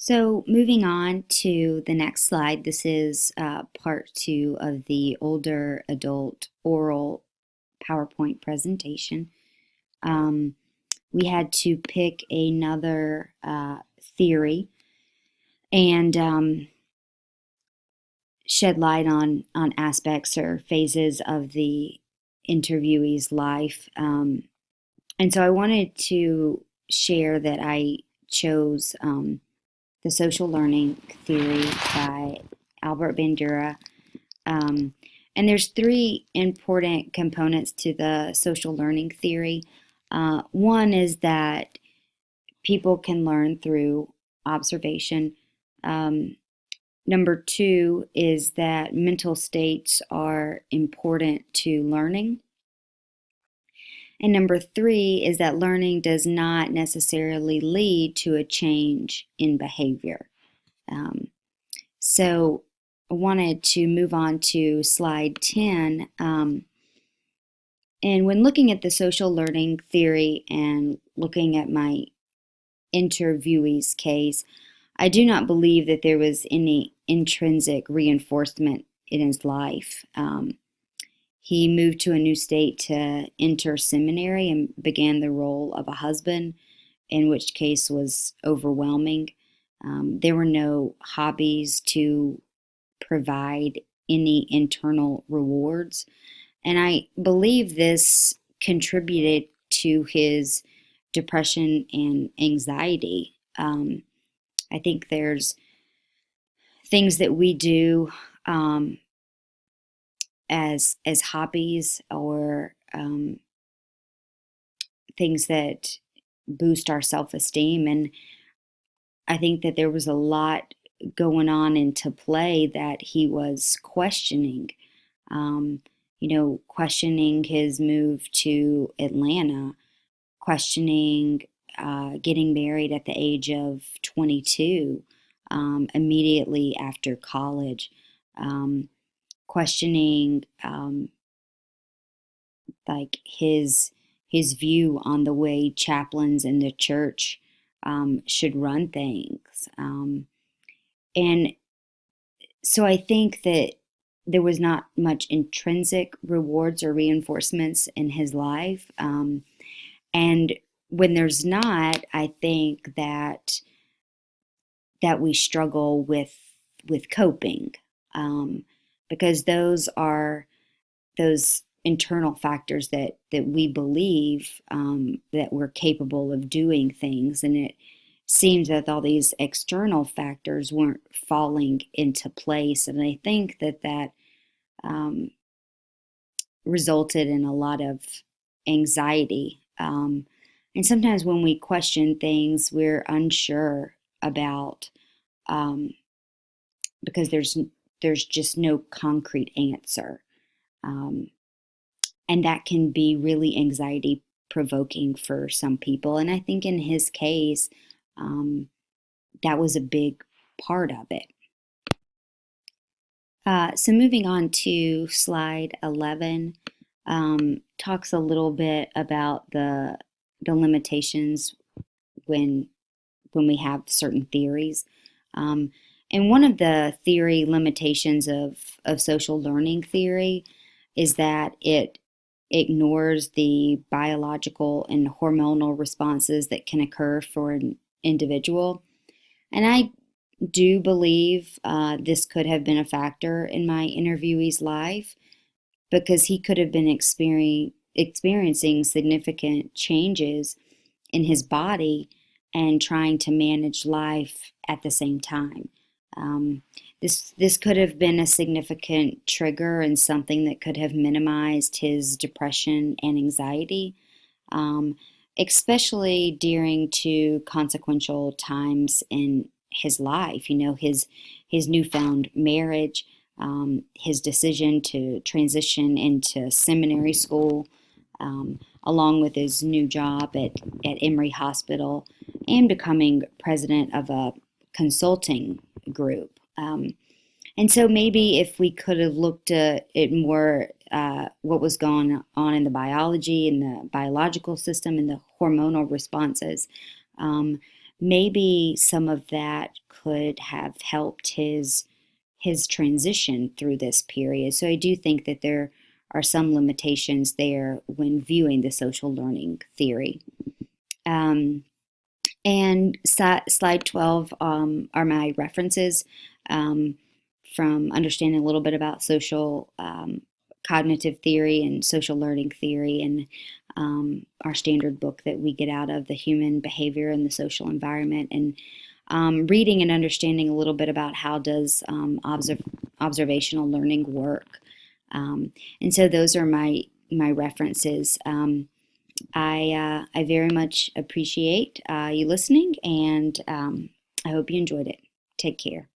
So moving on to the next slide, this is part two of the older adult oral PowerPoint presentation. We had to pick another theory and shed light on aspects or phases of the interviewee's life. And so I wanted to share that I chose The Social Learning Theory by Albert Bandura. And there's three important components to the social learning theory. One is that people can learn through observation. Number two is that mental states are important to learning. And number three is that learning does not necessarily lead to a change in behavior. So I wanted to move on to slide 10. And when looking at the social learning theory and looking at my interviewee's case, I do not believe that there was any intrinsic reinforcement in his life. He moved to a new state to enter seminary and began the role of a husband, in which case was overwhelming. There were no hobbies to provide any internal rewards. And I believe this contributed to his depression and anxiety. I think there's things that we do as hobbies or things that boost our self-esteem, and I think that there was a lot going on into play that he was questioning. Questioning his move to Atlanta, questioning getting married at the age of 22, immediately after college, questioning like his view on the way chaplains in the church should run things. And so I think that there was not much intrinsic rewards or reinforcements in his life. And when there's not, I think that we struggle with coping, because those are those internal factors that we believe that we're capable of doing things, and it seems that all these external factors weren't falling into place, and I think that resulted in a lot of anxiety. And sometimes when we question things, we're unsure about, because there's just no concrete answer. And that can be really anxiety provoking for some people. And I think in his case, that was a big part of it. So moving on to slide 11, talks a little bit about the limitations when we have certain theories. And one of the theory limitations of social learning theory is that it ignores the biological and hormonal responses that can occur for an individual. And I do believe this could have been a factor in my interviewee's life, because he could have been experiencing significant changes in his body and trying to manage life at the same time. This could have been a significant trigger and something that could have minimized his depression and anxiety, especially during two consequential times in his life. His newfound marriage, his decision to transition into seminary school, along with his new job at Emory Hospital, and becoming president of a consulting group. And so maybe if we could have looked at it more, what was going on in the biology and the biological system and the hormonal responses, maybe some of that could have helped his transition through this period. So I do think that there are some limitations there when viewing the social learning theory. Um, and slide 12 are my references from understanding a little bit about social cognitive theory and social learning theory, and our standard book that we get out of the human behavior and the social environment, and reading and understanding a little bit about how does observational learning work. And so those are my references. I very much appreciate you listening, and I hope you enjoyed it. Take care.